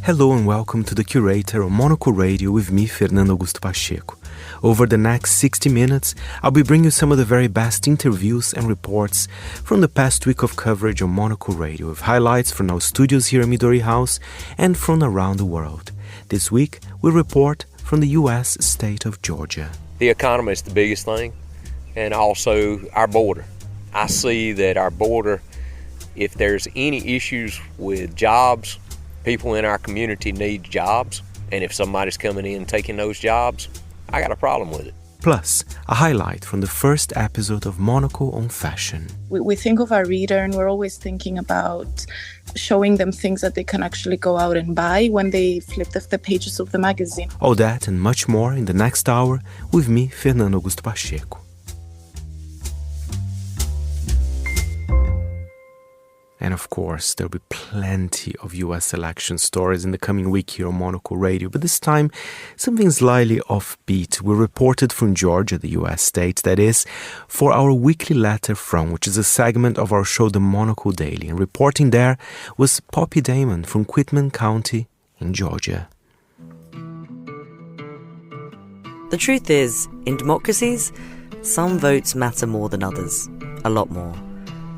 Hello and welcome to the Curator on Monocle Radio with me, Fernando Augusto Pacheco. Over the next 60 minutes, I'll be bringing you some of the very best interviews and reports from the past week of coverage on Monocle Radio, with highlights from our studios here in Midori House and from around the world. This week, we report from the U.S. state of Georgia. The economy is the biggest thing, and also our border. I see that our border, if there's any issues with jobs, people in our community need jobs, and if somebody's coming in taking those jobs, I got a problem with it. Plus, a highlight from the first episode of Monocle on fashion. We think of our reader, and we're always thinking about showing them things that they can actually go out and buy when they flip the pages of the magazine. All that and much more in the next hour with me, Fernando Augusto Pacheco. And of course, there'll be plenty of U.S. election stories in the coming week here on Monocle Radio. But this time, something slightly offbeat. We reported from Georgia, the U.S. state, that is, for our weekly letter from, which is a segment of our show, The Monocle Daily. And reporting there was Poppy Damon from Quitman County in Georgia. The truth is, in democracies, some votes matter more than others. A lot more.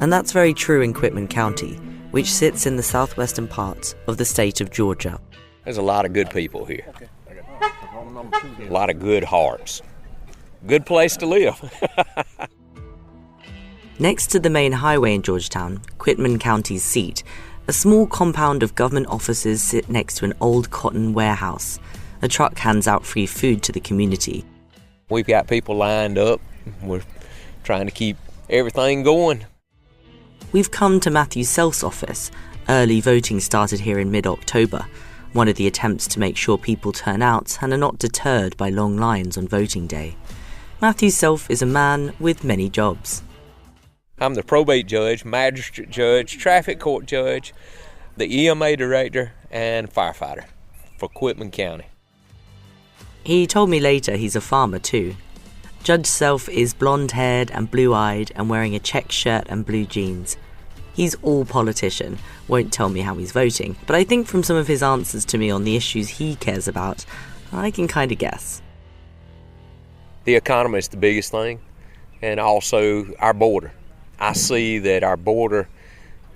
And that's very true in Quitman County, which sits in the southwestern part of the state of Georgia. There's a lot of good people here. A lot of good hearts. Good place to live. Next to the main highway in Georgetown, Quitman County's seat, a small compound of government offices sit next to an old cotton warehouse. A truck hands out free food to the community. We've got people lined up. We're trying to keep everything going. We've come to Matthew Self's office. Early voting started here in mid-October, one of the attempts to make sure people turn out and are not deterred by long lines on voting day. Matthew Self is a man with many jobs. I'm the probate judge, magistrate judge, traffic court judge, the EMA director, and firefighter for Quitman County. He told me later he's a farmer too. Judge Self is blonde-haired and blue-eyed and wearing a check shirt and blue jeans. He's all politician, won't tell me how he's voting, but I think from some of his answers to me on the issues he cares about, I can kind of guess. The economy is the biggest thing, and also our border. I see that our border,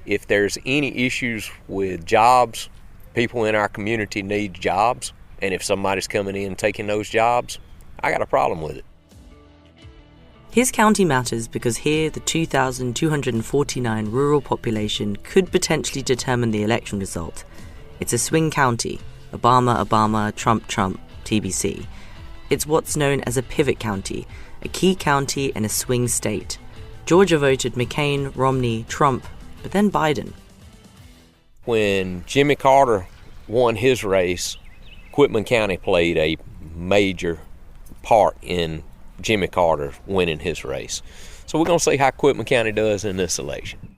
if there's any issues with jobs, people in our community need jobs, and if somebody's coming in taking those jobs, I got a problem with it. His county matters because here the 2,249 rural population could potentially determine the election result. It's a swing county, Obama, Trump, TBC. It's what's known as a pivot county, a key county in a swing state. Georgia voted McCain, Romney, Trump, but then Biden. When Jimmy Carter won his race, Quitman County played a major part in Jimmy Carter winning his race. So we're going to see how Quitman County does in this election.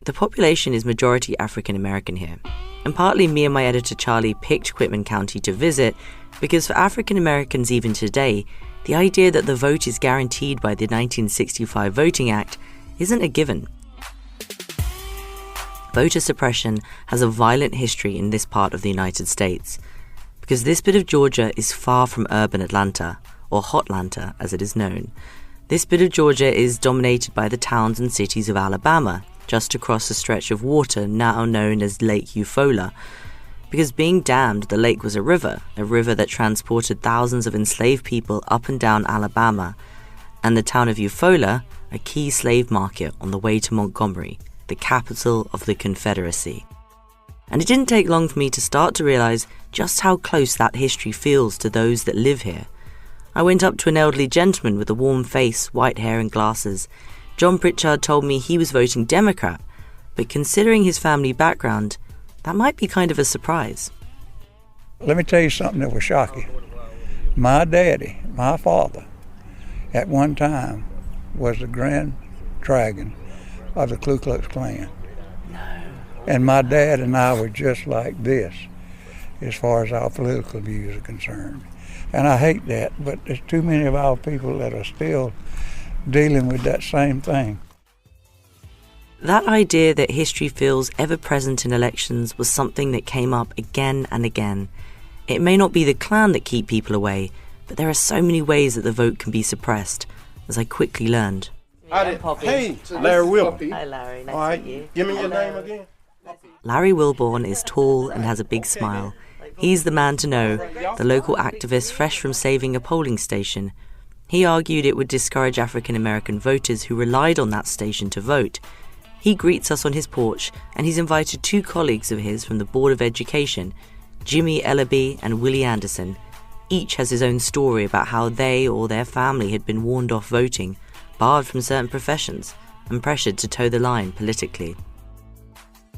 The population is majority African American here. And partly me and my editor Charlie picked Quitman County to visit because for African Americans even today, the idea that the vote is guaranteed by the 1965 Voting Act isn't a given. Voter suppression has a violent history in this part of the United States because this bit of Georgia is far from urban Atlanta, or Hotlanta as it is known. This bit of Georgia is dominated by the towns and cities of Alabama, just across a stretch of water now known as Lake Eufaula. Because being dammed, the lake was a river that transported thousands of enslaved people up and down Alabama, and the town of Eufaula, a key slave market on the way to Montgomery, the capital of the Confederacy. And it didn't take long for me to start to realize just how close that history feels to those that live here. I went up to an elderly gentleman with a warm face, white hair and glasses. John Pritchard told me he was voting Democrat, but considering his family background, that might be kind of a surprise. Let me tell you something that will shock you. My daddy, my father, at one time was the Grand Dragon of the Ku Klux Klan. No. And my dad and I were just like this as far as our political views are concerned. And I hate that, but there's too many of our people that are still dealing with that same thing. That idea that history feels ever present in elections was something that came up again and again. It may not be the Klan that keep people away, but there are so many ways that the vote can be suppressed, as I quickly learned. Hey, Larry Wilborn. Hi, Larry. Nice All right, to meet you. give me your name again. Larry Wilborn is tall and has a big smile. He's the man to know, the local activist fresh from saving a polling station. He argued it would discourage African American voters who relied on that station to vote. He greets us on his porch, and he's invited 2 colleagues of his from the Board of Education, Jimmy Ellaby and Willie Anderson. Each has his own story about how they or their family had been warned off voting, barred from certain professions, and pressured to toe the line politically.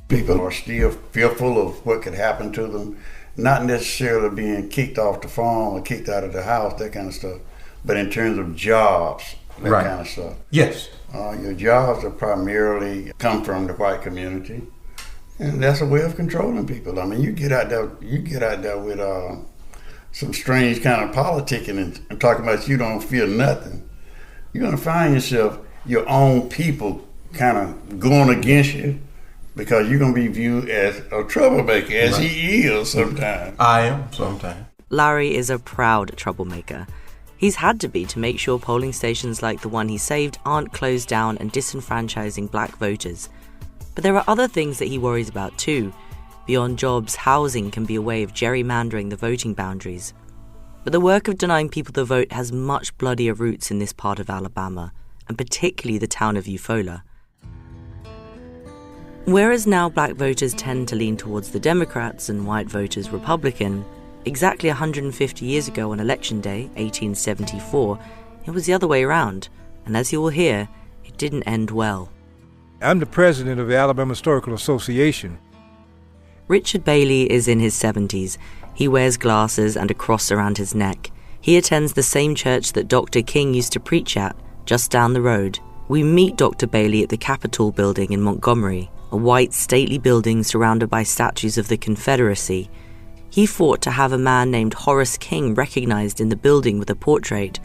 People are still fearful of what could happen to them, not necessarily being kicked off the farm or kicked out of the house, that kind of stuff, but in terms of jobs, that kind of stuff. Yes. Your jobs are primarily come from the white community, and that's a way of controlling people. I mean, you get out there with some strange kind of politicking and talking about you don't feel nothing. You're going to find yourself, your own people kind of going against you because you're going to be viewed as a troublemaker, as he is sometimes. I am sometimes. Larry is a proud troublemaker. He's had to be to make sure polling stations like the one he saved aren't closed down and disenfranchising black voters. But there are other things that he worries about too. Beyond jobs, housing can be a way of gerrymandering the voting boundaries. But the work of denying people the vote has much bloodier roots in this part of Alabama, and particularly the town of Eufaula. Whereas now black voters tend to lean towards the Democrats and white voters Republican, exactly 150 years ago on Election Day, 1874, it was the other way around, and as you will hear, it didn't end well. I'm the president of the Alabama Historical Association. Richard Bailey is in his 70s. He wears glasses and a cross around his neck. He attends the same church that Dr. King used to preach at, just down the road. We meet Dr. Bailey at the Capitol building in Montgomery, a white, stately building surrounded by statues of the Confederacy. He fought to have a man named Horace King recognized in the building with a portrait.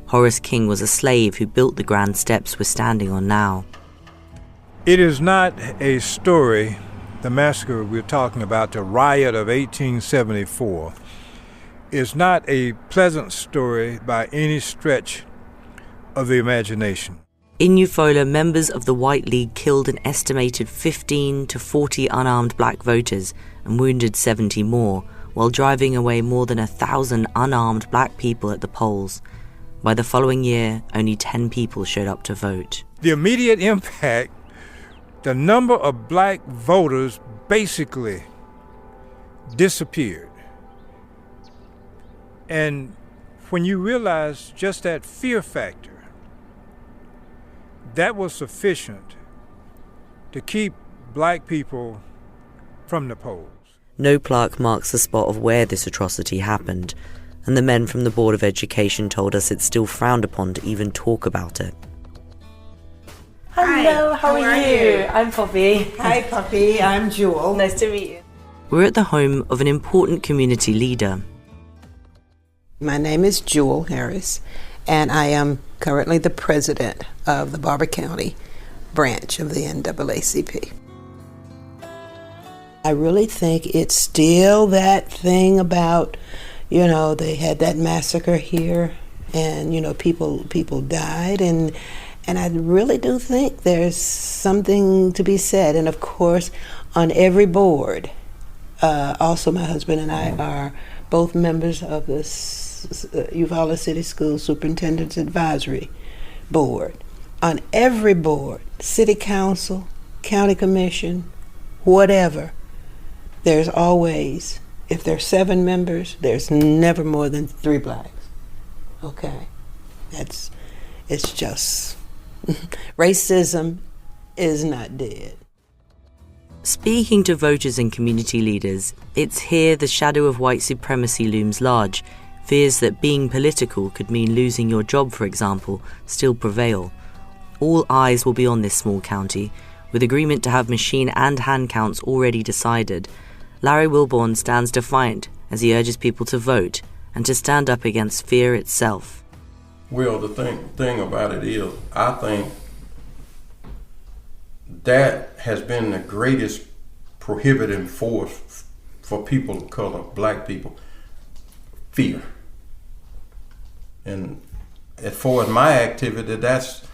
Horace King was a slave who built the grand steps we're standing on now. It is not a story, the massacre we're talking about, the riot of 1874, is not a pleasant story by any stretch of the imagination. In Eufaula, members of the White League killed an estimated 15 to 40 unarmed black voters and wounded 70 more, while driving away more than 1,000 unarmed black people at the polls. By the following year, only 10 people showed up to vote. The immediate impact, the number of black voters basically disappeared. And when you realize just that fear factor, that was sufficient to keep black people from the polls. No plaque marks the spot of where this atrocity happened, and the men from the Board of Education told us it's still frowned upon to even talk about it. Hello, how are you? I'm Poppy. Hi, Poppy. I'm Jewel. Nice to meet you. We're at the home of an important community leader. My name is Jewel Harris, and I am currently the president of the Barber County branch of the NAACP. I really think it's still that thing about, they had that massacre here, and, people died, and I really do think there's something to be said. And of course, on every board, also my husband and I are both members of the Eufaula City School Superintendent's Advisory Board. On every board, city council, county commission, whatever, there's always, if there's 7 members, there's never more than 3 blacks. Okay? It's just, racism is not dead. Speaking to voters and community leaders, it's here the shadow of white supremacy looms large. Fears that being political could mean losing your job, for example, still prevail. All eyes will be on this small county, with agreement to have machine and hand counts already decided. Larry Wilborn stands defiant as he urges people to vote and to stand up against fear itself. Well, the thing about it is, I think that has been the greatest prohibiting force for people of color, black people, fear. And as far as my activity, that's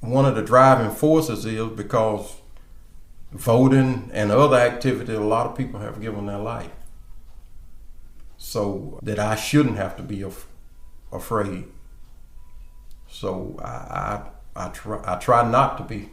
one of the driving forces is because voting and other activity, a lot of people have given their life. So that I shouldn't have to be afraid. So I try not to be.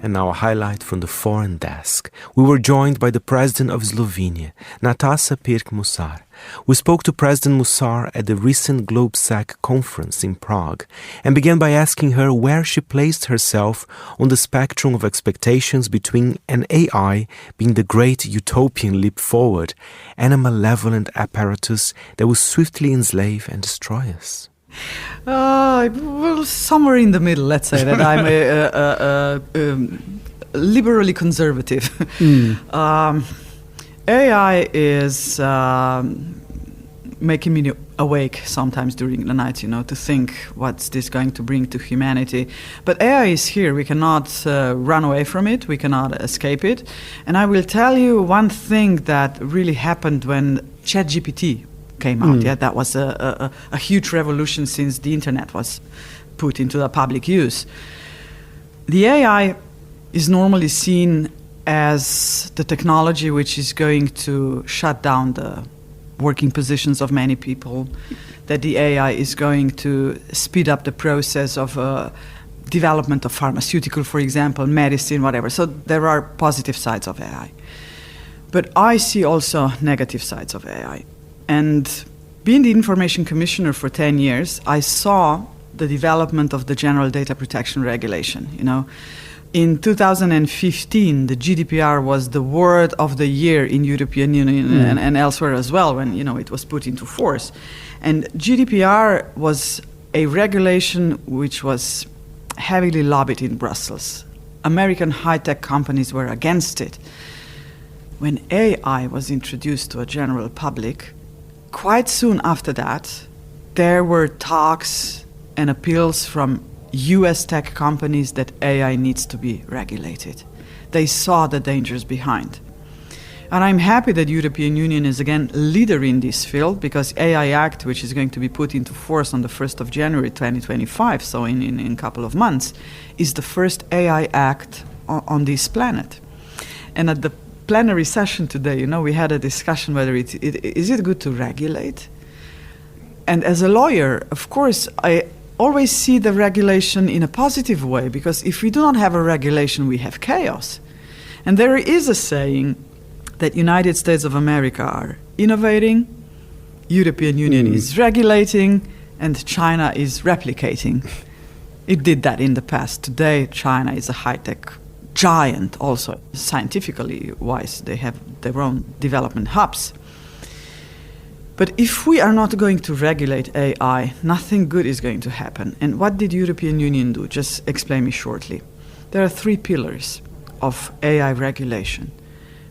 And now a highlight from the foreign desk. We were joined by the president of Slovenia, Nataša Pirc-Musar. We spoke to President Musar at the recent GlobeSec conference in Prague and began by asking her where she placed herself on the spectrum of expectations between an AI being the great utopian leap forward and a malevolent apparatus that will swiftly enslave and destroy us. Well, somewhere in the middle, let's say that I'm liberally conservative. AI is making me awake sometimes during the night, to think what's this going to bring to humanity. But AI is here. We cannot run away from it. We cannot escape it. And I will tell you one thing that really happened when ChatGPT came out. Yeah, that was a huge revolution since the internet was put into the public use. The AI is normally seen as the technology which is going to shut down the working positions of many people, that the AI is going to speed up the process of development of pharmaceutical, for example, medicine, whatever. So there are positive sides of AI. But I see also negative sides of AI. And being the information commissioner for 10 years, I saw the development of the General Data Protection Regulation. In 2015, the GDPR was the word of the year in European Union and elsewhere as well when it was put into force. And GDPR was a regulation which was heavily lobbied in Brussels. American high-tech companies were against it. When AI was introduced to a general public, quite soon after that, there were talks and appeals from US tech companies that AI needs to be regulated. They saw the dangers behind. And I'm happy that European Union is again leader in this field, because AI Act, which is going to be put into force on the 1st of January 2025, so in a couple of months, is the first AI Act on this planet. And at the plenary session today, we had a discussion whether is it good to regulate? And as a lawyer, of course, I always see the regulation in a positive way, because if we do not have a regulation, we have chaos. And there is a saying that United States of America are innovating, European Union is regulating, and China is replicating. It did that in the past. Today, China is a high-tech giant also. Scientifically wise, they have their own development hubs. But if we are not going to regulate AI, nothing good is going to happen. And what did European Union do? Just explain me shortly. There are 3 pillars of AI regulation.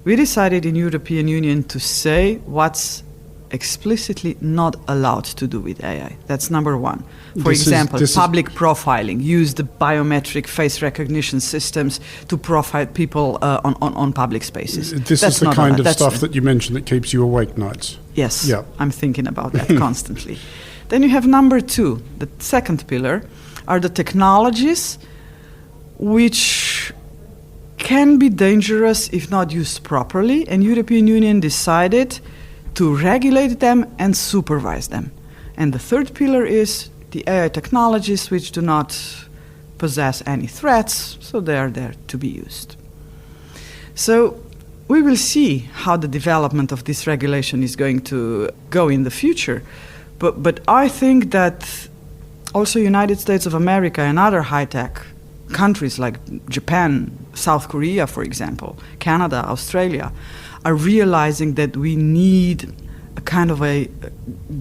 We decided in European Union to say what's explicitly not allowed to do with AI. That's number 1. For example, public profiling. Use the biometric face recognition systems to profile people on public spaces. This is the kind of stuff that you mentioned that keeps you awake nights. Yes, I'm thinking about that constantly. Then you have number 2, the second pillar, are the technologies which can be dangerous if not used properly, and European Union decided to regulate them and supervise them. And the third pillar is the AI technologies which do not possess any threats, so they are there to be used. So we will see how the development of this regulation is going to go in the future. But I think that also United States of America and other high-tech countries like Japan, South Korea, for example, Canada, Australia, are realizing that we need a kind of a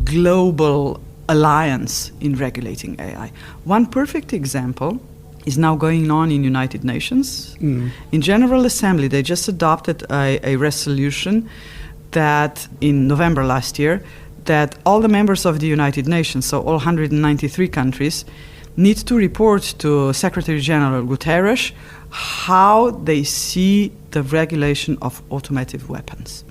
global alliance in regulating AI. One perfect example is now going on in United Nations. In General Assembly, they just adopted a resolution that in November last year that all the members of the United Nations, so all 193 countries, need to report to Secretary General Guterres how they see the regulation of automated weapons.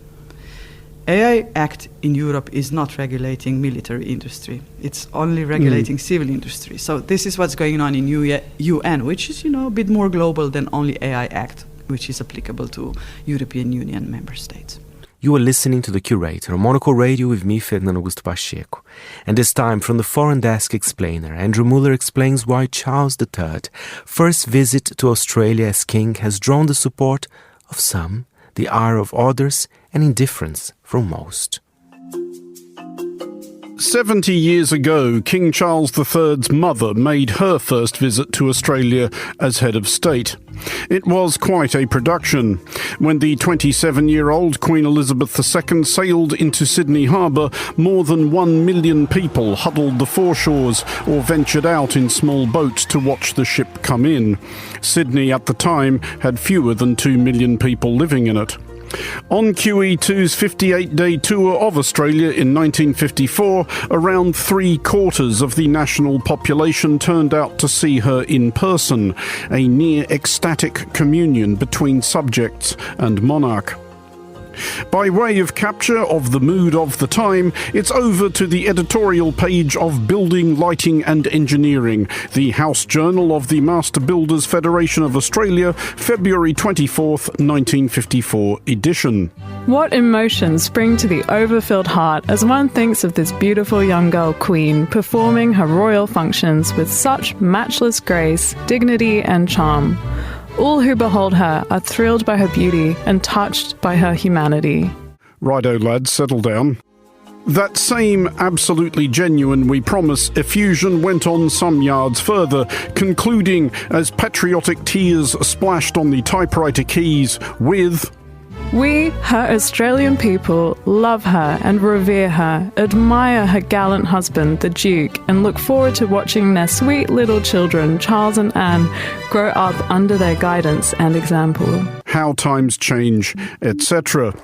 AI Act in Europe is not regulating military industry. It's only regulating civil industry. So this is what's going on in UN, which is, a bit more global than only AI Act, which is applicable to European Union member states. You are listening to The Curator on Monocle Radio with me, Fernando Augusto Pacheco. And this time, from the Foreign Desk Explainer, Andrew Muller explains why Charles III, first visit to Australia as king, has drawn the support of some, the ire of others, and indifference from most. 70 years ago, King Charles III's mother made her first visit to Australia as head of state. It was quite a production. When the 27-year-old Queen Elizabeth II sailed into Sydney Harbour, more than 1 million people huddled the foreshores or ventured out in small boats to watch the ship come in. Sydney at the time had fewer than 2 million people living in it. On QE2's 58-day tour of Australia in 1954, around 3/4 of the national population turned out to see her in person, a near-ecstatic communion between subjects and monarch. By way of capture of the mood of the time, it's over to the editorial page of Building, Lighting and Engineering, the House Journal of the Master Builders Federation of Australia, February 24th, 1954 edition. What emotions spring to the overfilled heart as one thinks of this beautiful young girl queen performing her royal functions with such matchless grace, dignity and charm. All who behold her are thrilled by her beauty and touched by her humanity. Righto, lads, settle down. That same absolutely genuine, we promise, effusion went on some yards further, concluding as patriotic tears splashed on the typewriter keys with... We, her Australian people, love her and revere her, admire her gallant husband, the Duke, and look forward to watching their sweet little children, Charles and Anne, grow up under their guidance and example. How times change, etc.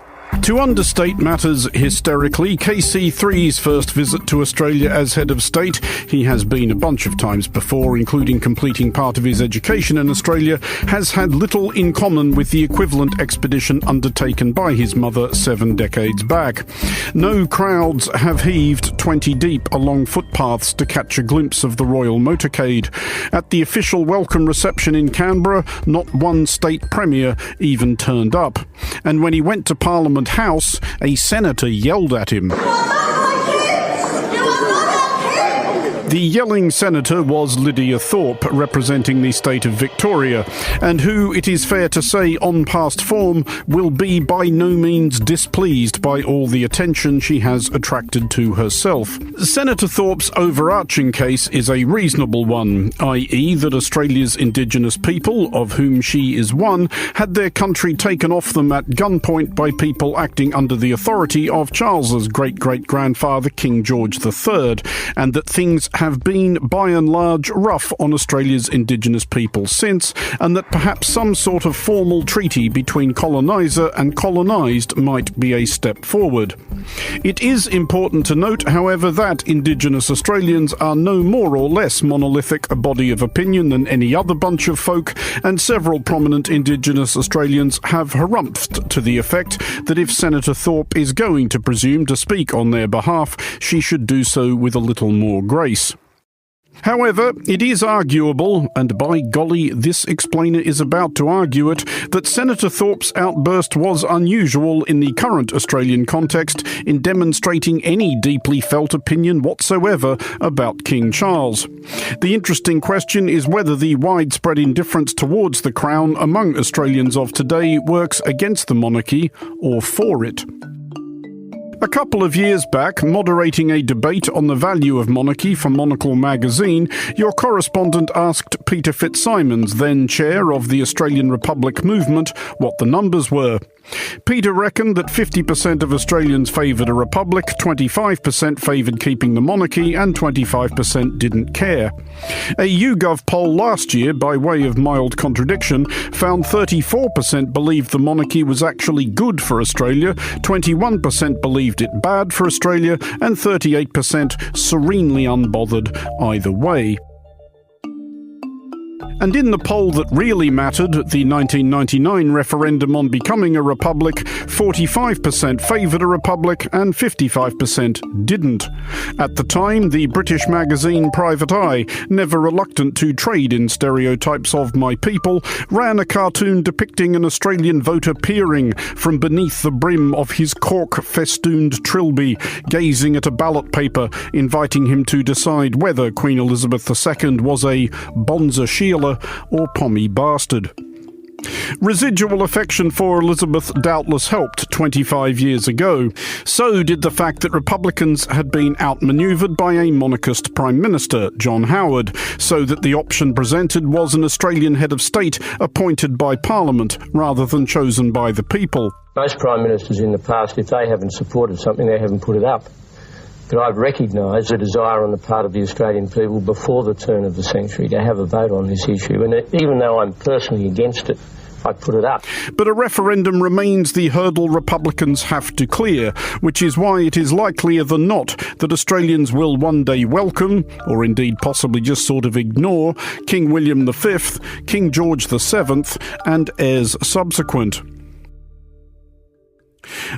To understate matters hysterically, KC3's first visit to Australia as head of state, he has been a bunch of times before, including completing part of his education in Australia, has had little in common with the equivalent expedition undertaken by his mother 7 decades back. No crowds have heaved 20 deep along footpaths to catch a glimpse of the royal motorcade. At the official welcome reception in Canberra, not one state premier even turned up. And when he went to Parliament House, a senator yelled at him. The yelling senator was Lydia Thorpe, representing the state of Victoria, and who, it is fair to say on past form, will be by no means displeased by all the attention she has attracted to herself. Senator Thorpe's overarching case is a reasonable one, i.e. that Australia's Indigenous people, of whom she is one, had their country taken off them at gunpoint by people acting under the authority of Charles's great-great-grandfather King George III, and that things have been, by and large, rough on Australia's Indigenous people since, and that perhaps some sort of formal treaty between coloniser and colonised might be a step forward. It is important to note, however, that Indigenous Australians are no more or less monolithic a body of opinion than any other bunch of folk, and several prominent Indigenous Australians have harumphed to the effect that if Senator Thorpe is going to presume to speak on their behalf, she should do so with a little more grace. However, it is arguable, and by golly, this explainer is about to argue it, that Senator Thorpe's outburst was unusual in the current Australian context in demonstrating any deeply felt opinion whatsoever about King Charles. The interesting question is whether the widespread indifference towards the Crown among Australians of today works against the monarchy or for it. A couple of years back, moderating a debate on the value of monarchy for Monocle magazine, your correspondent asked Peter Fitzsimons, then chair of the Australian Republic movement, what the numbers were. Peter reckoned that 50% of Australians favoured a republic, 25% favoured keeping the monarchy, and 25% didn't care. A YouGov poll last year, by way of mild contradiction, found 34% believed the monarchy was actually good for Australia, 21% believed it bad for Australia, and 38% serenely unbothered either way. And in the poll that really mattered, the 1999 referendum on becoming a republic, 45% favoured a republic and 55% didn't. At the time, the British magazine Private Eye, never reluctant to trade in stereotypes of my people, ran a cartoon depicting an Australian voter peering from beneath the brim of his cork-festooned trilby, gazing at a ballot paper, inviting him to decide whether Queen Elizabeth II was a Bonza Sheila or Pommy Bastard. Residual affection for Elizabeth doubtless helped 25 years ago. So did the fact that Republicans had been outmanoeuvred by a monarchist Prime Minister, John Howard, so that the option presented was an Australian head of state appointed by Parliament rather than chosen by the people. Most Prime Ministers in the past, if they haven't supported something, they haven't put it up. But I've recognised a desire on the part of the Australian people before the turn of the century to have a vote on this issue. And even though I'm personally against it, I put it up. But a referendum remains the hurdle Republicans have to clear, which is why it is likelier than not that Australians will one day welcome, or indeed possibly just sort of ignore, King William V, King George VII, and heirs subsequent.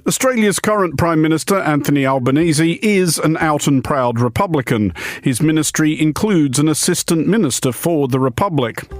Australia's current Prime Minister, Anthony Albanese, is an out-and-proud Republican. His ministry includes an assistant minister for the Republic.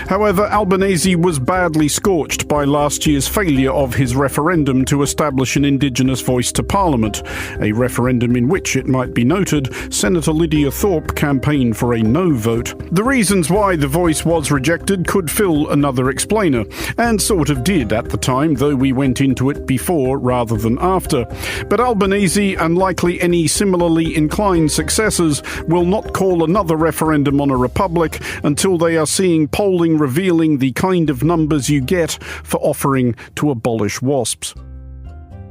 However, Albanese was badly scorched by last year's failure of his referendum to establish an Indigenous voice to Parliament, a referendum in which, it might be noted, Senator Lydia Thorpe campaigned for a no vote. The reasons why the voice was rejected could fill another explainer, and sort of did at the time, though we went into it before rather than after. But Albanese, and likely any similarly inclined successors, will not call another referendum on a republic until they are seeing polling revealing the kind of numbers you get for offering to abolish WASPs.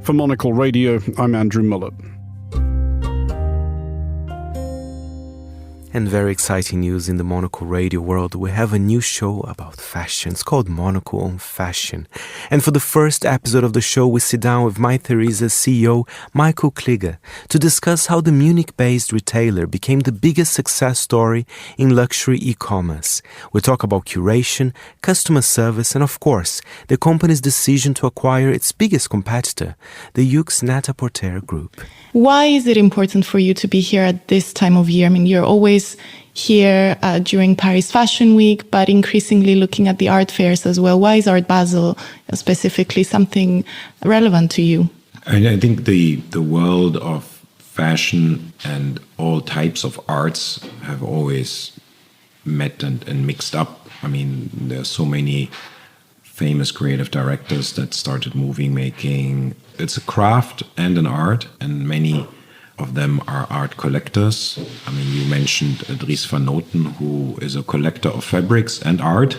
For Monocle Radio, I'm Andrew Mullett. And very exciting news in the Monocle Radio world. We have a new show about fashion. It's called Monocle on Fashion. And for the first episode of the show, we sit down with My Theresa's CEO, Michael Kliger, to discuss how the Munich-based retailer became the biggest success story in luxury e-commerce. We talk about curation, customer service, and of course, the company's decision to acquire its biggest competitor, the Yoox Net-a-Porter group. Why is it important for you to be here at this time of year? I mean, you're always here during Paris Fashion Week, but increasingly looking at the art fairs as well. Why is Art Basel specifically something relevant to you? I think the world of fashion and all types of arts have always met and mixed up. I mean, there's so many famous creative directors that started movie making. It's a craft and an art, and many of them are art collectors. I mean, you mentioned Dries van Noten, who is a collector of fabrics and art.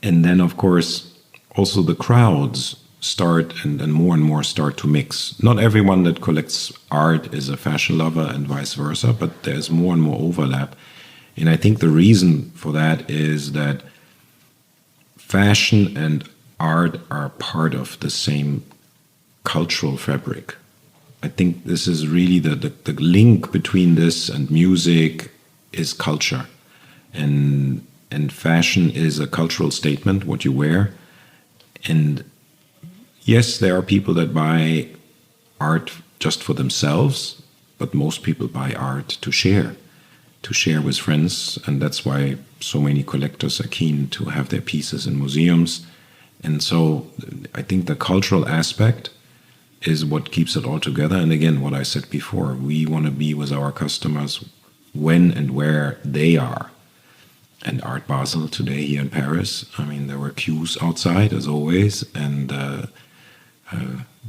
And then, of course, also the crowds start and more start to mix. Not everyone that collects art is a fashion lover and vice versa, but there's more and more overlap. And I think the reason for that is that fashion and art are part of the same cultural fabric. I think this is really the link between this and music is culture. And fashion is a cultural statement, what you wear. And yes, there are people that buy art just for themselves, but most people buy art to share with friends. And that's why so many collectors are keen to have their pieces in museums. And so I think the cultural aspect is what keeps it all together. And again, what I said before, we want to be with our customers when and where they are. And Art Basel today here in Paris, I mean, there were queues outside as always, and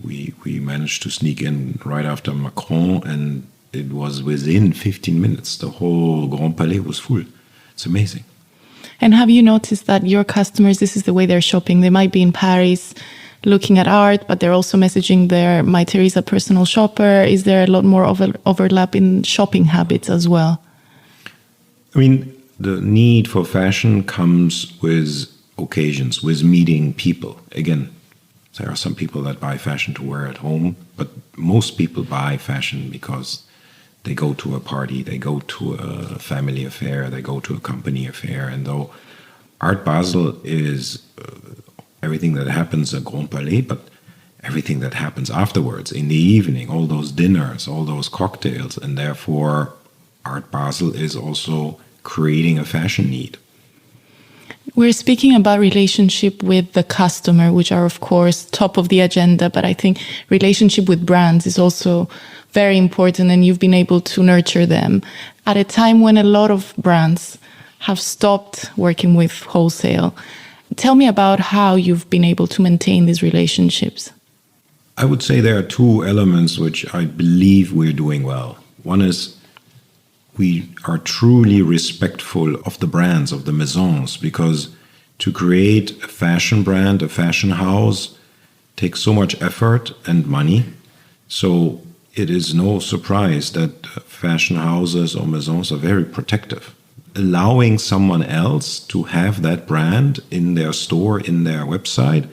we managed to sneak in right after Macron, and it was within 15 minutes. The whole Grand Palais was full. It's amazing. And have you noticed that your customers, this is the way they're shopping? They might be in Paris looking at art, but they're also messaging their My Teresa personal shopper. Is there a lot more overlap in shopping habits as well? I mean, the need for fashion comes with occasions, with meeting people. Again, there are some people that buy fashion to wear at home, but most people buy fashion because they go to a party, they go to a family affair, they go to a company affair. And though Art Basel is everything that happens at Grand Palais, but everything that happens afterwards, in the evening, all those dinners, all those cocktails, and therefore Art Basel is also creating a fashion need. We're speaking about relationship with the customer, which are, of course, top of the agenda. But I think relationship with brands is also very important, and you've been able to nurture them at a time when a lot of brands have stopped working with wholesale. Tell me about how you've been able to maintain these relationships. I would say there are two elements which I believe we're doing well. One is we are truly respectful of the brands, of the maisons, because to create a fashion brand, a fashion house, takes so much effort and money. So it is no surprise that fashion houses or maisons are very protective. Allowing someone else to have that brand in their store, in their website,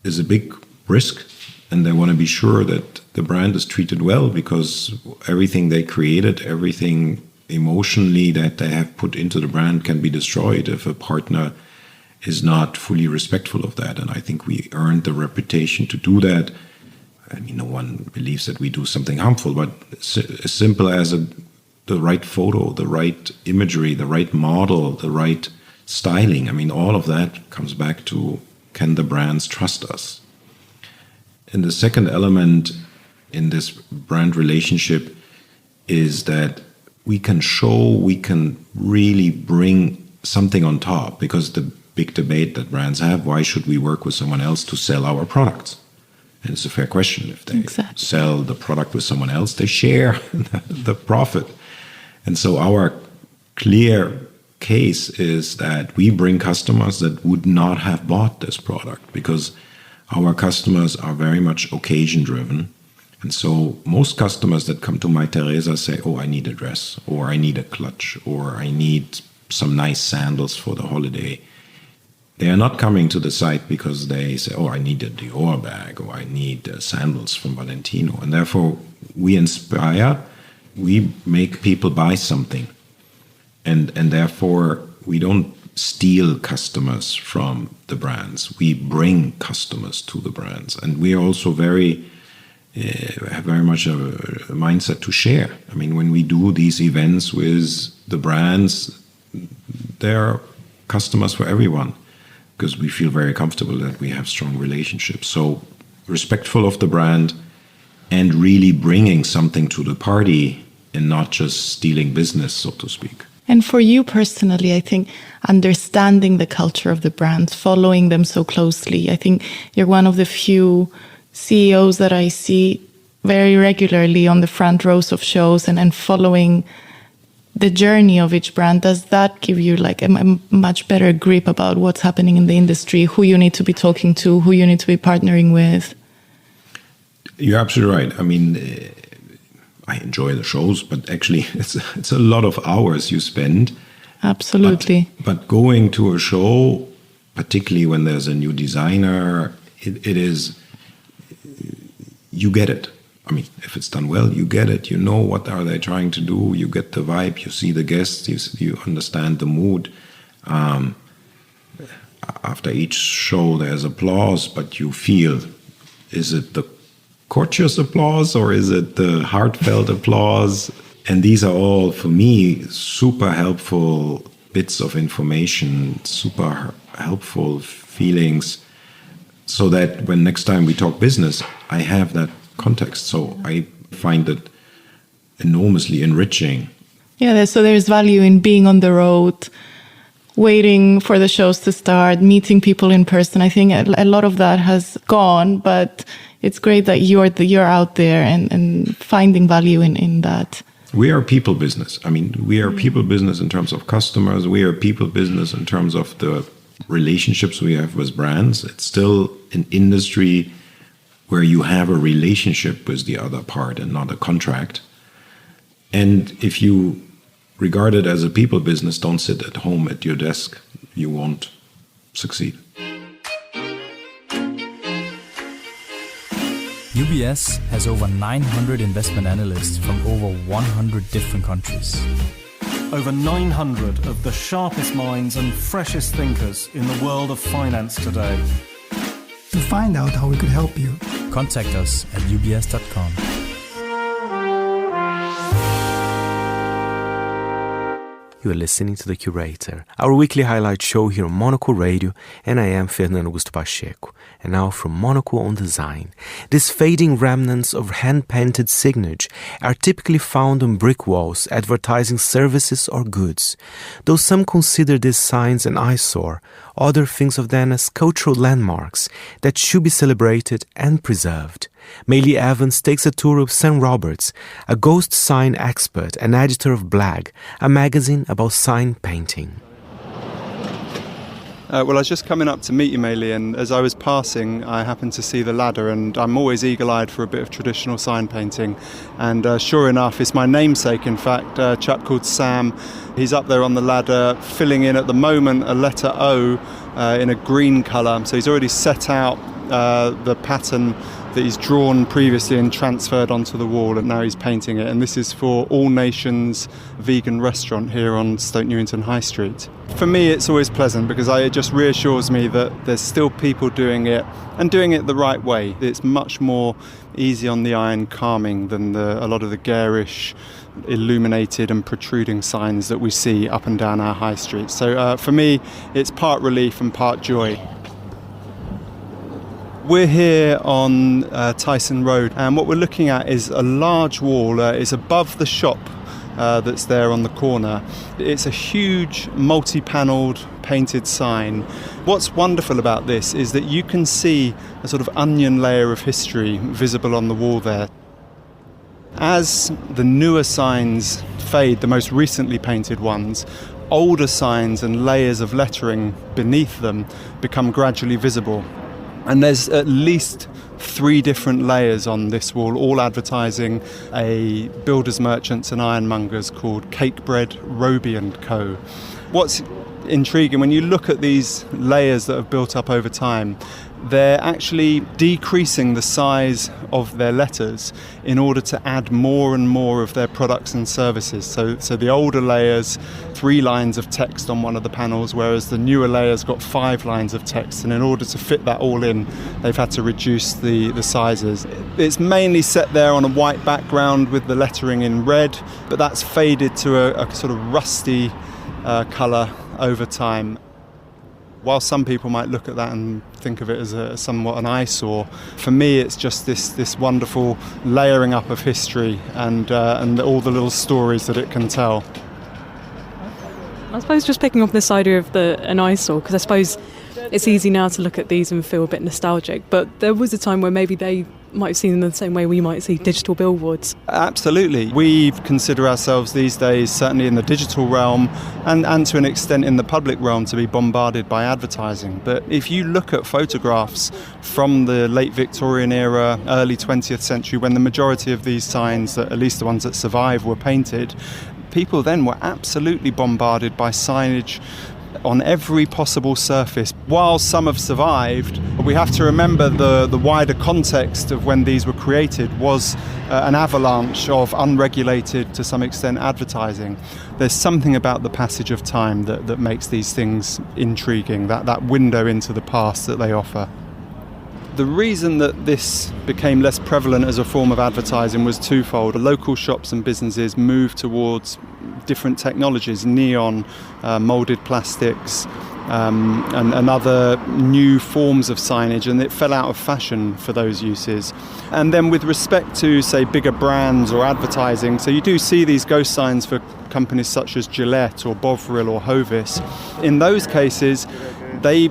is a big risk. And they want to be sure that the brand is treated well, because everything they created, everything emotionally that they have put into the brand can be destroyed if a partner is not fully respectful of that. And I think we earned the reputation to do that. I mean, no one believes that we do something harmful, but as simple as the right photo, the right imagery, the right model, the right styling. I mean, all of that comes back to, can the brands trust us? And the second element in this brand relationship is that we can really bring something on top, because the big debate that brands have, why should we work with someone else to sell our products? And it's a fair question. If they sell the product with someone else, they share the profit. And so our clear case is that we bring customers that would not have bought this product, because our customers are very much occasion-driven. And so most customers that come to My Teresa say, oh, I need a dress, or I need a clutch, or I need some nice sandals for the holiday. They are not coming to the site because they say, oh, I need a Dior bag, or I need sandals from Valentino. And therefore, we inspire, we make people buy something. And therefore, we don't steal customers from the brands. We bring customers to the brands. And we are also have very much a mindset to share. I mean, when we do these events with the brands, they're customers for everyone, because we feel very comfortable that we have strong relationships. So respectful of the brand and really bringing something to the party and not just stealing business, so to speak. And for you personally, I think understanding the culture of the brands, following them so closely, I think you're one of the few CEOs that I see very regularly on the front rows of shows and following the journey of each brand. Does that give you like a much better grip about what's happening in the industry, who you need to be talking to, who you need to be partnering with? You're absolutely right. I mean, I enjoy the shows, but actually it's a lot of hours you spend. Absolutely. But going to a show, particularly when there's a new designer, it is, you get it. I mean, if it's done well, you get it. You know what are they trying to do. You get the vibe. You see the guests. You understand the mood. After each show, there's applause, but you feel, is it the courteous applause or is it the heartfelt applause? And these are all, for me, super helpful bits of information, super helpful feelings, so that when next time we talk business, I have that context. So I find it enormously enriching. Yeah, so there's value in being on the road, waiting for the shows to start, meeting people in person. I think a lot of that has gone, but it's great that you're out there and finding value in that. We are people business. I mean, we are people business in terms of customers. We are people business in terms of the relationships we have with brands. It's still an industry where you have a relationship with the other part and not a contract. And if you regard it as a people business, don't sit at home at your desk. You won't succeed. UBS has over 900 investment analysts from over 100 different countries. Over 900 of the sharpest minds and freshest thinkers in the world of finance today. To find out how we could help you, contact us at ubs.com. You are listening to The Curator, our weekly highlight show here on Monocle Radio, and I am Fernando Augusto Pacheco. And now from Monocle on Design. These fading remnants of hand-painted signage are typically found on brick walls advertising services or goods. Though some consider these signs an eyesore, others think of them as cultural landmarks that should be celebrated and preserved. Maylie Evans takes a tour of Sam Roberts, a ghost sign expert and editor of Blag, a magazine about sign painting. Well, I was just coming up to meet you, Maylie, and as I was passing, I happened to see the ladder, and I'm always eagle-eyed for a bit of traditional sign painting. And sure enough, it's my namesake, in fact, a chap called Sam. He's up there on the ladder, filling in at the moment a letter O in a green colour. So he's already set out the pattern that he's drawn previously and transferred onto the wall, and now he's painting it. And this is for All Nations Vegan Restaurant here on Stoke Newington High Street. For me, it's always pleasant because it just reassures me that there's still people doing it and doing it the right way. It's much more easy on the eye and calming than a lot of the garish, illuminated and protruding signs that we see up and down our high street. So for me, it's part relief and part joy. We're here on Tyson Road, and what we're looking at is a large wall. It's above the shop that's there on the corner. It's a huge multi-panelled painted sign. What's wonderful about this is that you can see a sort of onion layer of history visible on the wall there. As the newer signs fade, the most recently painted ones, older signs and layers of lettering beneath them become gradually visible. And there's at least 3 different layers on this wall, all advertising a builders, merchants and ironmongers called Cakebread, Roby & Co. What's intriguing, when you look at these layers that have built up over time, they're actually decreasing the size of their letters in order to add more and more of their products and services. So the older layers, 3 lines of text on one of the panels, whereas the newer layers got 5 lines of text. And in order to fit that all in, they've had to reduce the sizes. It's mainly set there on a white background with the lettering in red, but that's faded to a sort of rusty colour over time. While some people might look at that and think of it as somewhat an eyesore, for me it's just this wonderful layering up of history and all the little stories that it can tell. I suppose just picking up this idea of an eyesore, because I suppose it's easy now to look at these and feel a bit nostalgic, but there was a time where maybe they might have seen them the same way we might see digital billboards. Absolutely. We consider ourselves these days, certainly in the digital realm and to an extent in the public realm, to be bombarded by advertising. But if you look at photographs from the late Victorian era, early 20th century, when the majority of these signs, at least the ones that survive, were painted, people then were absolutely bombarded by signage on every possible surface. While some have survived, we have to remember the wider context of when these were created was an avalanche of unregulated, to some extent, advertising. There's something about the passage of time that makes these things intriguing, that window into the past that they offer. The reason that this became less prevalent as a form of advertising was twofold. Local shops and businesses moved towards different technologies, neon, moulded plastics, and other new forms of signage, and it fell out of fashion for those uses. And then with respect to, say, bigger brands or advertising, so you do see these ghost signs for companies such as Gillette or Bovril or Hovis. In those cases, they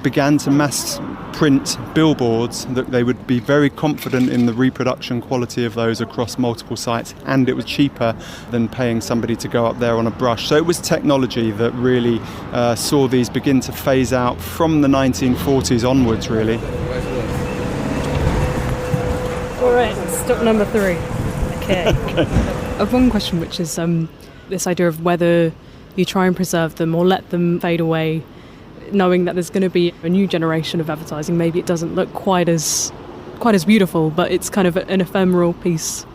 began to mass print billboards, that they would be very confident in the reproduction quality of those across multiple sites, and it was cheaper than paying somebody to go up there on a brush. So it was technology that really saw these begin to phase out from the 1940s onwards, really. All right, stop number 3. Okay. I've one question, which is this idea of whether you try and preserve them or let them fade away, knowing that there's going to be a new generation of advertising. Maybe it doesn't look quite as beautiful, but it's kind of an ephemeral piece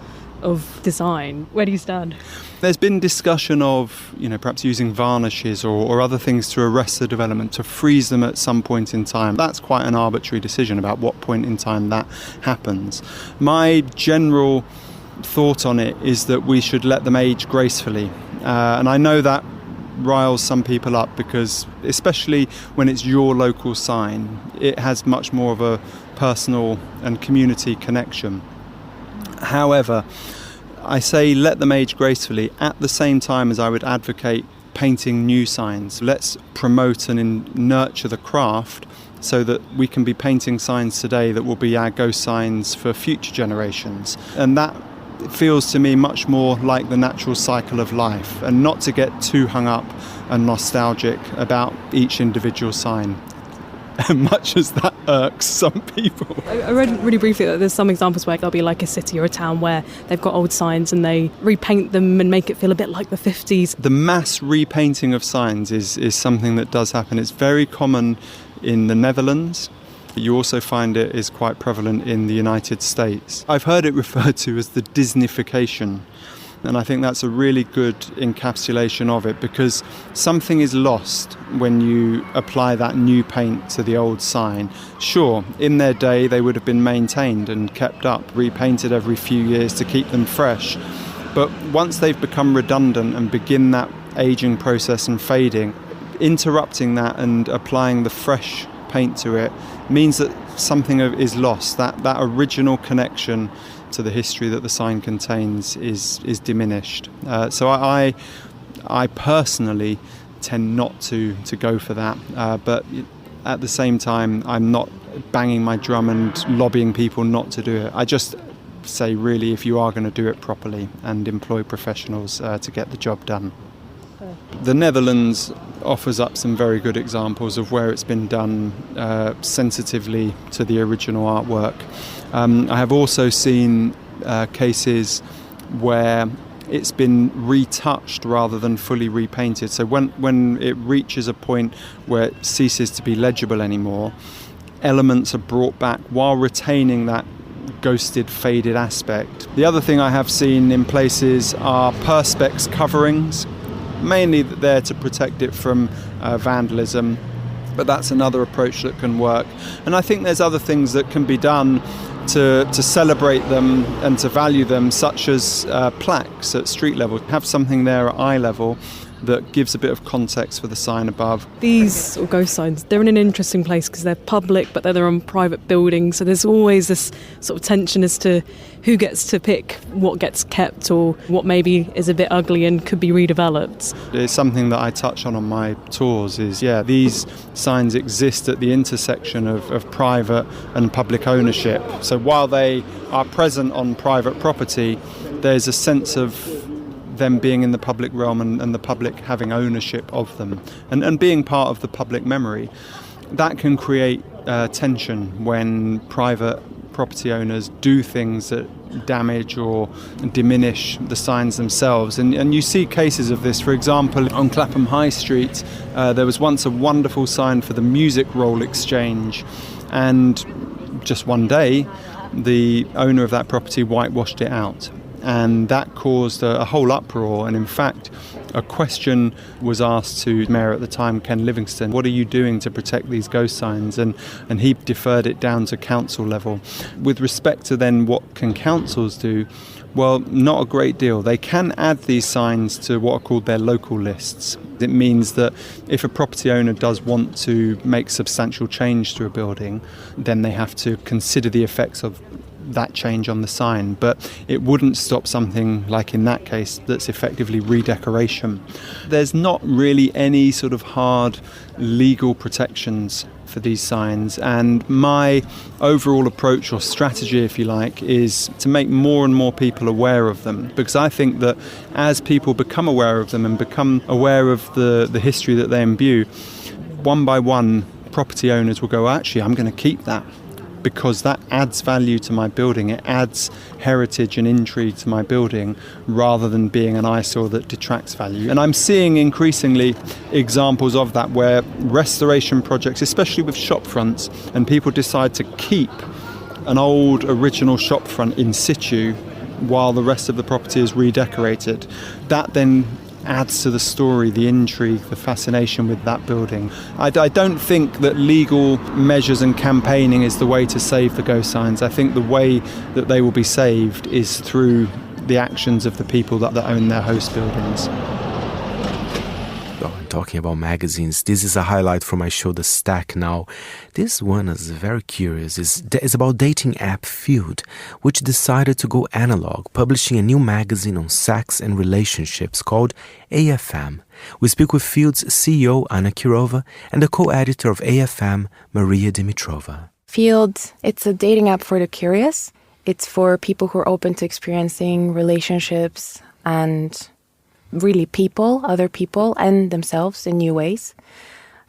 of design. Where do you stand? There's been discussion of, perhaps using varnishes or other things to arrest the development, to freeze them at some point in time. That's quite an arbitrary decision about what point in time that happens. My general thought on it is that we should let them age gracefully. And I know that riles some people up because, especially when it's your local sign, it has much more of a personal and community connection. However, I say let them age gracefully at the same time as I would advocate painting new signs. Let's promote and nurture the craft so that we can be painting signs today that will be our ghost signs for future generations. And that feels to me much more like the natural cycle of life, and not to get too hung up and nostalgic about each individual sign, much as that irks some people. I read really briefly that there's some examples where there'll be like a city or a town where they've got old signs and they repaint them and make it feel a bit like the 50s. The mass repainting of signs is something that does happen. It's very common in the Netherlands. You also find it is quite prevalent in the United States. I've heard it referred to as the Disneyfication, and I think that's a really good encapsulation of it, because something is lost when you apply that new paint to the old sign. Sure, in their day they would have been maintained and kept up, repainted every few years to keep them fresh. But once they've become redundant and begin that aging process and fading, interrupting that and applying the fresh paint to it means that something is lost. That original connection to the history that the sign contains is diminished. So I personally tend not to go for that. But at the same time, I'm not banging my drum and lobbying people not to do it. I just say, really, if you are going to do it properly and employ professionals to get the job done. The Netherlands offers up some very good examples of where it's been done sensitively to the original artwork. I have also seen cases where it's been retouched rather than fully repainted. So when it reaches a point where it ceases to be legible anymore, elements are brought back while retaining that ghosted, faded aspect. The other thing I have seen in places are perspex coverings, mainly there to protect it from vandalism, but that's another approach that can work. And I think there's other things that can be done to celebrate them and to value them, such as plaques at street level. Have something there at eye level that gives a bit of context for the sign above. These sort of ghost signs, they're in an interesting place because they're public, but they're on private buildings. So there's always this sort of tension as to who gets to pick what gets kept or what maybe is a bit ugly and could be redeveloped. It's something that I touch on my tours is, these signs exist at the intersection of private and public ownership. So while they are present on private property, there's a sense of them being in the public realm and the public having ownership of them and being part of the public memory. That can create tension when private property owners do things that damage or diminish the signs themselves. And you see cases of this. For example, on Clapham High Street, there was once a wonderful sign for the music roll exchange, and just one day the owner of that property whitewashed it out. And that caused a whole uproar. And in fact, a question was asked to the mayor at the time, Ken Livingstone, what are you doing to protect these ghost signs? And he deferred it down to council level. With respect to then what can councils do, well, not a great deal. They can add these signs to what are called their local lists. It means that if a property owner does want to make substantial change to a building, then they have to consider the effects of that change on the sign, but it wouldn't stop something like in that case that's effectively redecoration. There's not really any sort of hard legal protections for these signs, and my overall approach or strategy, if you like, is to make more and more people aware of them, because I think that as people become aware of them and become aware of the history that they imbue, one by one property owners will go, actually, I'm going to keep that because that adds value to my building. It adds heritage and intrigue to my building rather than being an eyesore that detracts value. And I'm seeing increasingly examples of that where restoration projects, especially with shop fronts, and people decide to keep an old original shop front in situ while the rest of the property is redecorated. That then adds to the story, the intrigue, the fascination with that building. I don't think that legal measures and campaigning is the way to save the ghost signs. I think the way that they will be saved is through the actions of the people that own their host buildings. Talking about magazines, this is a highlight from my show The Stack now. This one is very curious. It's about dating app Feud, which decided to go analog, publishing a new magazine on sex and relationships called AFM. We speak with Feud's CEO Anna Kirova and the co-editor of AFM, Maria Dimitrova. Feud, it's a dating app for the curious. It's for people who are open to experiencing relationships and really other people and themselves in new ways.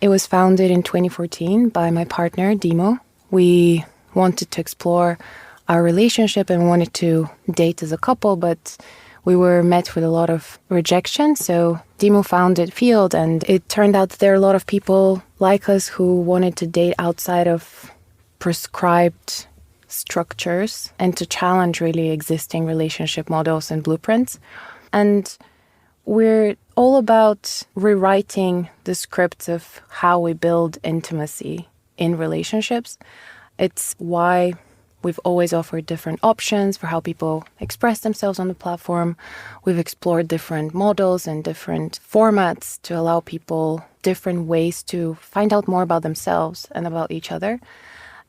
It was founded in 2014 by my partner, Dimo. We wanted to explore our relationship and wanted to date as a couple, but we were met with a lot of rejection. So Dimo founded Feud, and it turned out that there are a lot of people like us who wanted to date outside of prescribed structures and to challenge really existing relationship models and blueprints. And we're all about rewriting the scripts of how we build intimacy in relationships. It's why we've always offered different options for how people express themselves on the platform. We've explored different models and different formats to allow people different ways to find out more about themselves and about each other.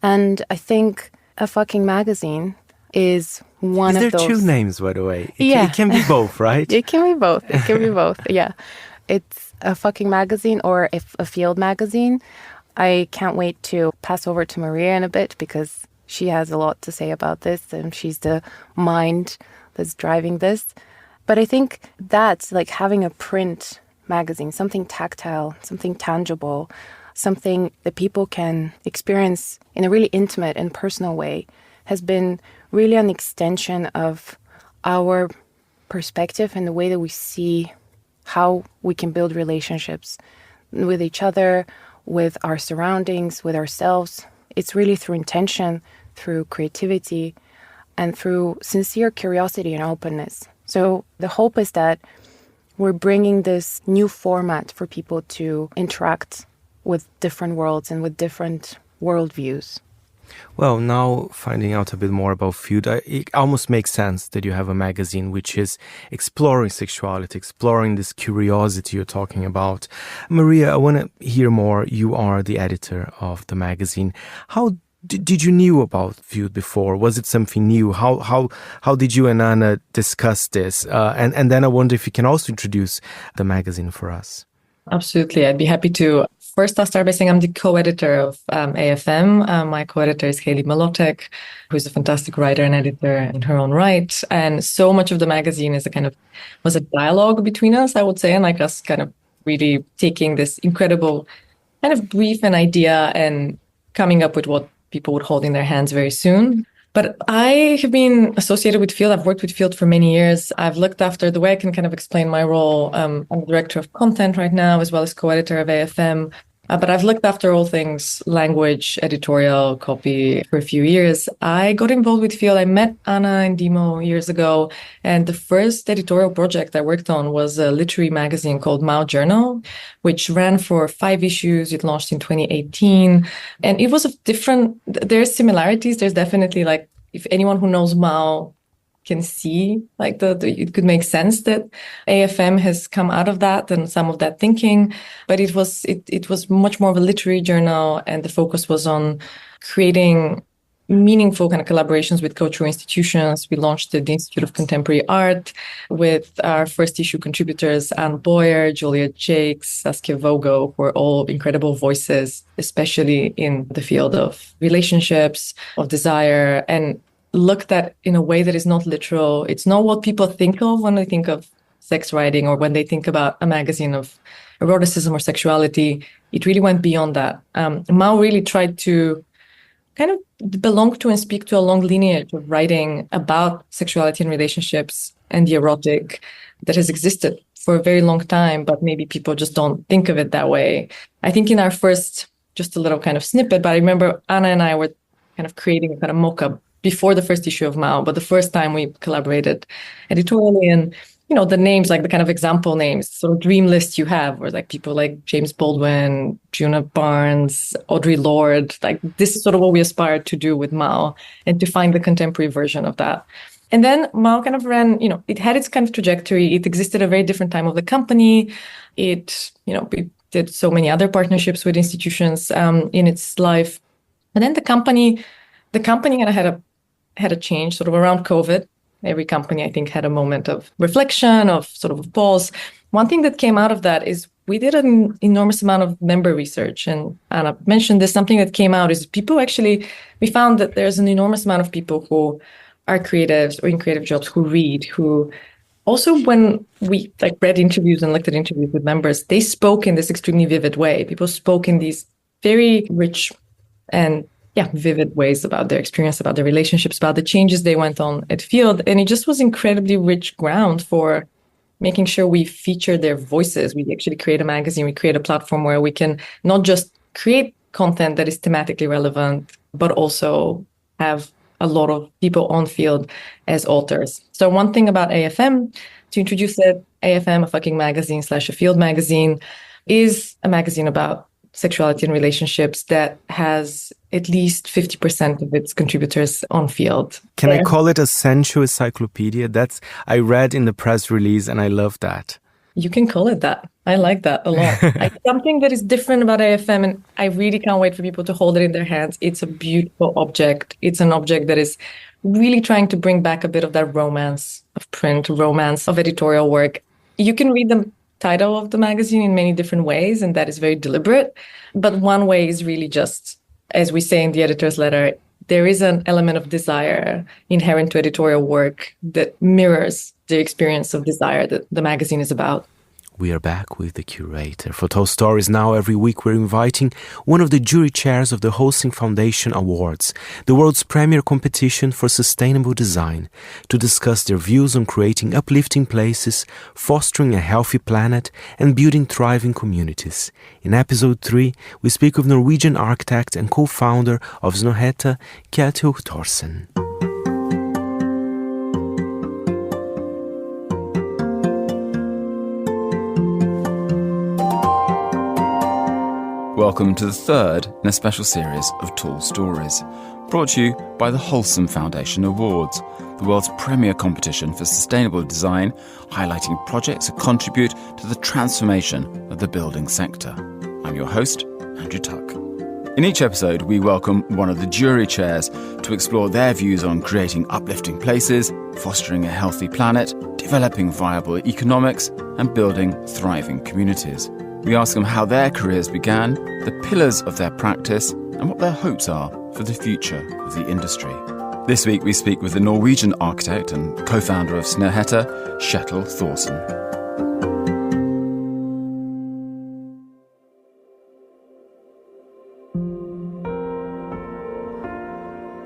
And I think a fucking magazine is one of those. Is there two names, by the way? It can be both, right? It can be both. It can be both, yeah. It's a fucking magazine or a Field magazine. I can't wait to pass over to Maria in a bit because she has a lot to say about this and she's the mind that's driving this. But I think that's like having a print magazine, something tactile, something tangible, something that people can experience in a really intimate and personal way, has been really an extension of our perspective and the way that we see how we can build relationships with each other, with our surroundings, with ourselves. It's really through intention, through creativity, and through sincere curiosity and openness. So the hope is that we're bringing this new format for people to interact with different worlds and with different worldviews. Well, now finding out a bit more about Feud, it almost makes sense that you have a magazine which is exploring sexuality, exploring this curiosity you're talking about. Maria, I want to hear more. You are the editor of the magazine. How did you knew about Feud before? Was it something new? How did you and Anna discuss this? And then I wonder if you can also introduce the magazine for us. Absolutely, I'd be happy to. First, I'll start by saying I'm the co-editor of AFM. My co-editor is Haley Malotek, who's a fantastic writer and editor in her own right. And so much of the magazine was a dialogue between us, I would say, and like us kind of really taking this incredible kind of brief and idea and coming up with what people would hold in their hands very soon. But I have been associated with Feud. I've worked with Feud for many years. I've looked after the way I can kind of explain my role. I'm the director of content right now, as well as co-editor of AFM. But I've looked after all things language, editorial, copy for a few years. I got involved with Feud. I met Anna and Dimo years ago. And the first editorial project I worked on was a literary magazine called Mao Journal, which ran for 5 issues. It launched in 2018. And it was there's similarities. There's definitely if anyone who knows Mao can see it could make sense that AFM has come out of that and some of that thinking, but it was much more of a literary journal, and the focus was on creating meaningful kind of collaborations with cultural institutions. We launched the Institute of Contemporary Art with our first issue contributors, Anne Boyer, Julia Jakes, Saskia Vogel, who are all incredible voices, especially in the field of relationships, of desire, and looked at in a way that is not literal. It's not what people think of when they think of sex writing or when they think about a magazine of eroticism or sexuality. It really went beyond that. Mao really tried to kind of belong to and speak to a long lineage of writing about sexuality and relationships and the erotic that has existed for a very long time, but maybe people just don't think of it that way. I think in our first, just a little kind of snippet, but I remember Anna and I were kind of creating a kind of mock-up before the first issue of Mao, but the first time we collaborated editorially, and the names, like the kind of example names, sort of dream list you have, were like people like James Baldwin, Juna Barnes, Audre Lorde. Like this is sort of what we aspired to do with Mao, and to find the contemporary version of that. And then Mao kind of ran, it had its kind of trajectory. It existed at a very different time of the company. It did so many other partnerships with institutions in its life. And then the company kind of had a change sort of around COVID. Every company, I think, had a moment of reflection, of sort of a pause. One thing that came out of that is we did an enormous amount of member research. And Anna mentioned this, something that came out is we found that there's an enormous amount of people who are creatives or in creative jobs who read, who also, when we read interviews and looked at interviews with members, they spoke in this extremely vivid way. People spoke in these very rich and vivid ways about their experience, about their relationships, about the changes they went on at Field. And it just was incredibly rich ground for making sure we feature their voices. We actually create a magazine, we create a platform where we can not just create content that is thematically relevant, but also have a lot of people on Field as authors. So one thing about AFM, to introduce it, AFM, a fucking magazine / a Field magazine, is a magazine about sexuality and relationships that has at least 50% of its contributors on Field. Can I call it a sensual encyclopedia? I read in the press release and I love that. You can call it that. I like that a lot. Something that is different about AFM, and I really can't wait for people to hold it in their hands. It's a beautiful object. It's an object that is really trying to bring back a bit of that romance of print, romance of editorial work. You can read the title of the magazine in many different ways, and that is very deliberate. But one way is really just, as we say in the editor's letter, there is an element of desire inherent to editorial work that mirrors the experience of desire that the magazine is about. We are back with the curator. For Tall Stories Now, every week we're inviting one of the jury chairs of the Hosting Foundation Awards, the world's premier competition for sustainable design, to discuss their views on creating uplifting places, fostering a healthy planet, and building thriving communities. In episode 3, we speak with Norwegian architect and co-founder of Snohetta, Kjetil Thorsen. Welcome to the third in a special series of Tall Stories, brought to you by the Wholesome Foundation Awards, the world's premier competition for sustainable design, highlighting projects that contribute to the transformation of the building sector. I'm your host, Andrew Tuck. In each episode, we welcome one of the jury chairs to explore their views on creating uplifting places, fostering a healthy planet, developing viable economics, and building thriving communities. We ask them how their careers began, the pillars of their practice, and what their hopes are for the future of the industry. This week we speak with the Norwegian architect and co-founder of Snohetta, Kjetil Thorsen.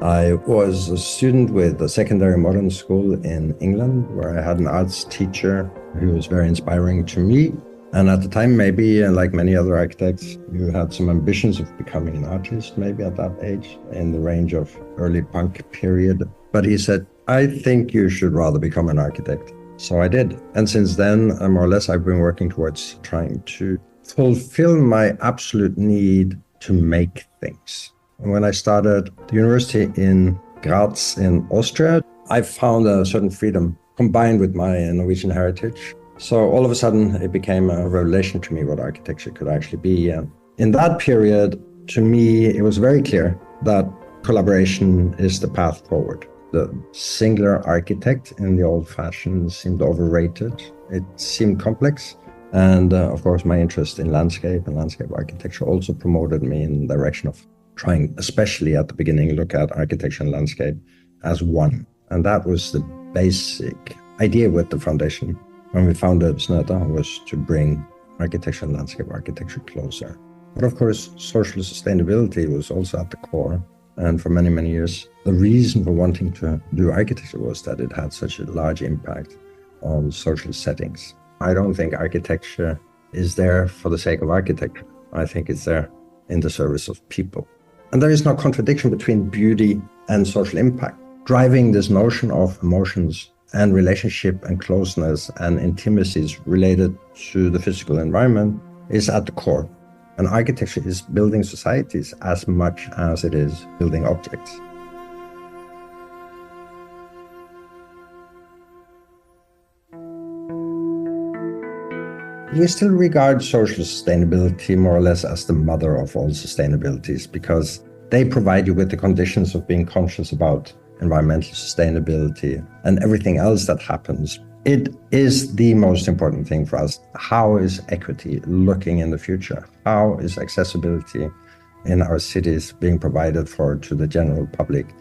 I was a student with a secondary modern school in England, where I had an arts teacher who was very inspiring to me. And at the time, maybe, like many other architects, you had some ambitions of becoming an artist, maybe at that age, in the range of early punk period. But he said, I think you should rather become an architect. So I did. And since then, more or less, I've been working towards trying to fulfill my absolute need to make things. And when I started the university in Graz in Austria, I found a certain freedom combined with my Norwegian heritage. So all of a sudden, it became a revelation to me what architecture could actually be. And in that period, to me, it was very clear that collaboration is the path forward. The singular architect in the old fashion seemed overrated. It seemed complex. And of course, my interest in landscape and landscape architecture also promoted me in the direction of trying, especially at the beginning, look at architecture and landscape as one. And that was the basic idea with the foundation when we founded Snøta, was to bring architecture and landscape architecture closer. But of course, social sustainability was also at the core. And for many, many years, the reason for wanting to do architecture was that it had such a large impact on social settings. I don't think architecture is there for the sake of architecture. I think it's there in the service of people. And there is no contradiction between beauty and social impact. Driving this notion of emotions and relationship and closeness and intimacies related to the physical environment is at the core. And architecture is building societies as much as it is building objects. We still regard social sustainability more or less as the mother of all sustainabilities because they provide you with the conditions of being conscious about environmental sustainability and everything else that happens. It is the most important thing for us. How is equity looking in the future? How is accessibility in our cities being provided for to the general public?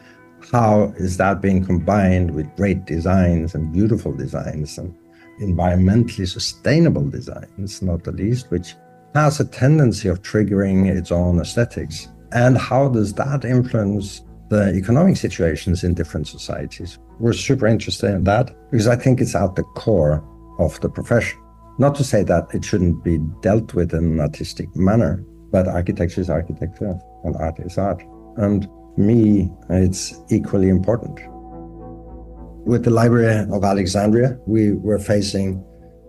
How is that being combined with great designs and beautiful designs and environmentally sustainable designs, not the least, which has a tendency of triggering its own aesthetics? And how does that influence the economic situations in different societies? We're super interested in that because I think it's at the core of the profession. Not to say that it shouldn't be dealt with in an artistic manner, but architecture is architecture and art is art. And for me, it's equally important. With the Library of Alexandria, we were facing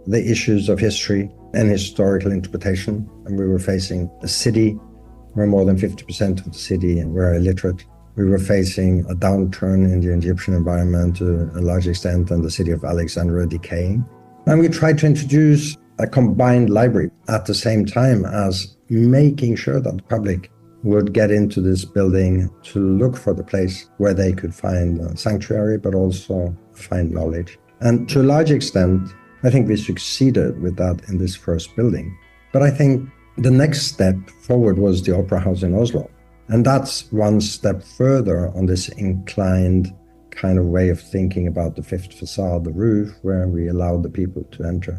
the issues of history and historical interpretation, and we were facing a city where more than 50% of the city were illiterate. We were facing a downturn in the Egyptian environment to a large extent, and the city of Alexandria decaying. And we tried to introduce a combined library at the same time as making sure that the public would get into this building to look for the place where they could find a sanctuary, but also find knowledge. And to a large extent, I think we succeeded with that in this first building. But I think the next step forward was the Opera House in Oslo. And that's one step further on this inclined kind of way of thinking about the fifth facade, the roof, where we allowed the people to enter.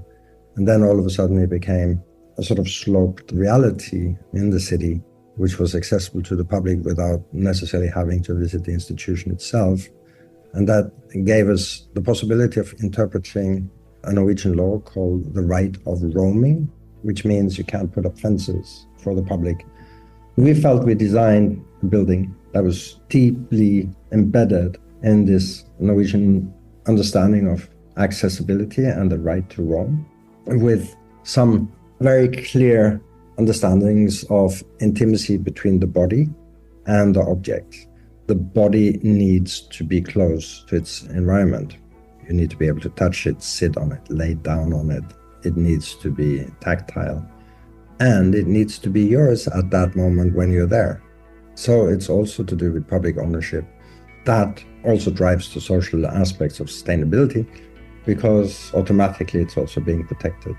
And then all of a sudden it became a sort of sloped reality in the city, which was accessible to the public without necessarily having to visit the institution itself. And that gave us the possibility of interpreting a Norwegian law called the right of roaming, which means you can't put up fences for the public. We felt we designed a building that was deeply embedded in this Norwegian understanding of accessibility and the right to roam, with some very clear understandings of intimacy between the body and the object. The body needs to be close to its environment. You need to be able to touch it, sit on it, lay down on it. It needs to be tactile. And it needs to be yours at that moment when you're there. So it's also to do with public ownership. That also drives the social aspects of sustainability because automatically it's also being protected.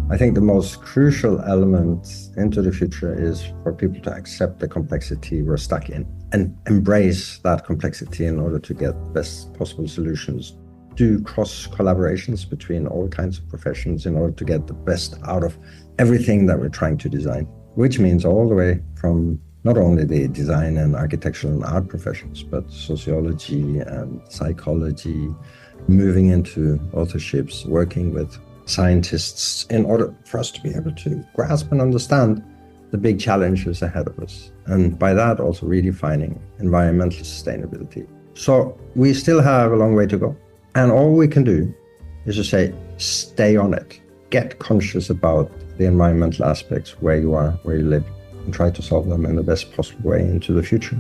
I think the most crucial element into the future is for people to accept the complexity we're stuck in and embrace that complexity in order to get the best possible solutions. Do cross collaborations between all kinds of professions in order to get the best out of everything that we're trying to design, which means all the way from not only the design and architectural and art professions, but sociology and psychology, moving into authorships, working with scientists in order for us to be able to grasp and understand the big challenges ahead of us. And by that, also redefining environmental sustainability. So we still have a long way to go. And all we can do is to say, stay on it. Get conscious about the environmental aspects where you are, where you live, and try to solve them in the best possible way into the future.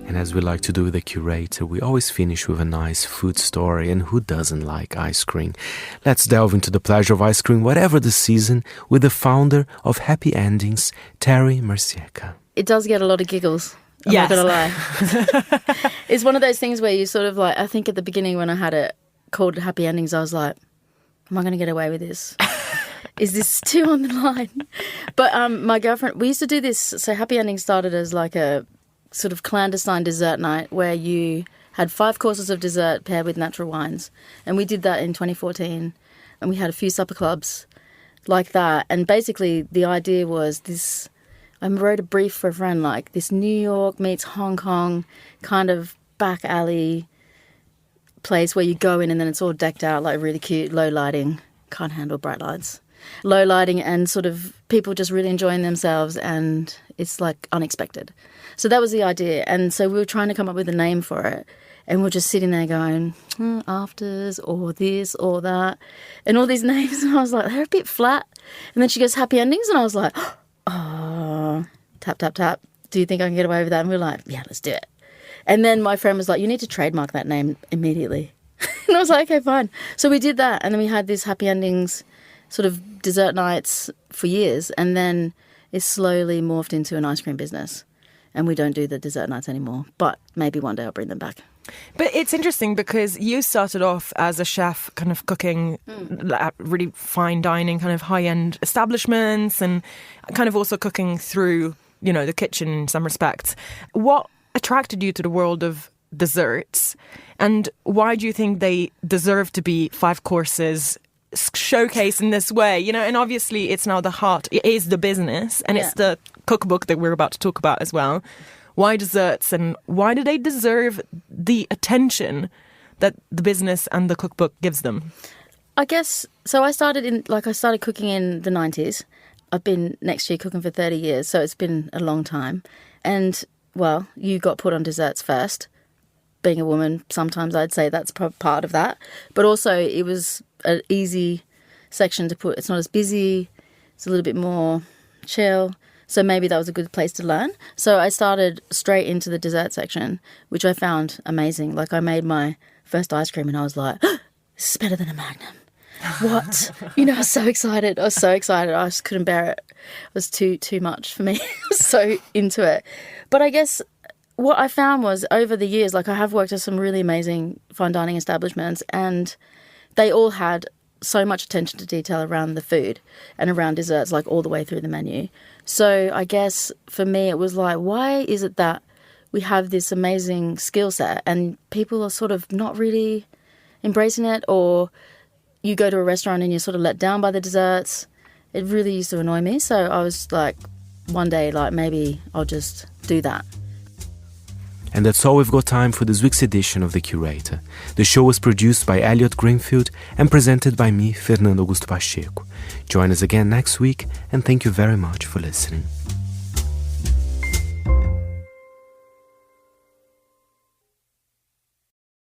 And as we like to do with the curator, we always finish with a nice food story, and who doesn't like ice cream? Let's delve into the pleasure of ice cream, whatever the season, with the founder of Happy Endings, Terry Mercieka. It does get a lot of giggles. I'm not going to lie. It's one of those things where you sort of like, I think at the beginning when I had it called Happy Endings, I was like, am I going to get away with this? Is this too on the line? But my girlfriend, we used to do this. So Happy Endings started as like a sort of clandestine dessert night where you had 5 courses of dessert paired with natural wines. And we did that in 2014. And we had a few supper clubs like that. And basically the idea was this, I wrote a brief for a friend, like this New York meets Hong Kong kind of back alley place where you go in and then it's all decked out, like really cute, low lighting, can't handle bright lights. Low lighting and sort of people just really enjoying themselves, and it's like unexpected. So that was the idea. And so we were trying to come up with a name for it, and we're just sitting there going, afters or this or that, and all these names. And I was like, they're a bit flat. And then she goes, Happy Endings. And I was like, oh, tap, tap, tap. Do you think I can get away with that? And we were like, yeah, let's do it. And then my friend was like, you need to trademark that name immediately. And I was like, okay, fine. So we did that. And then we had these Happy Endings sort of dessert nights for years, and then it slowly morphed into an ice cream business, and we don't do the dessert nights anymore, but maybe one day I'll bring them back. But it's interesting because you started off as a chef kind of cooking at really fine dining, kind of high-end establishments, and kind of also cooking through, you know, the kitchen in some respects. What attracted you to the world of desserts, and why do you think they deserve to be 5 courses showcase in this way, you know? And obviously it's now the heart, it is the business, and it's the cookbook that we're about to talk about as well. Why desserts, and why do they deserve the attention that the business and the cookbook gives them? I guess so. I started cooking in the 90s. I've been next year cooking for 30 years, so it's been a long time. And well, you got put on desserts first. Being a woman, sometimes I'd say that's part of that, but also it was an easy section to put. It's not as busy, it's a little bit more chill, so maybe that was a good place to learn. So I started straight into the dessert section, which I found amazing. Like I made my first ice cream and I was like, oh, this is better than a Magnum. What? You know, I was so excited. I just couldn't bear it. It was too much for me. I was so into it. But I guess what I found was over the years, like I have worked at some really amazing fine dining establishments, and they all had so much attention to detail around the food and around desserts, like all the way through the menu. So I guess for me it was like, why is it that we have this amazing skill set and people are sort of not really embracing it, or you go to a restaurant and you're sort of let down by the desserts? It really used to annoy me. So I was like, one day, like maybe I'll just do that. And that's all we've got time for this week's edition of The Curator. The show was produced by Elliot Greenfield and presented by me, Fernando Augusto Pacheco. Join us again next week, and thank you very much for listening.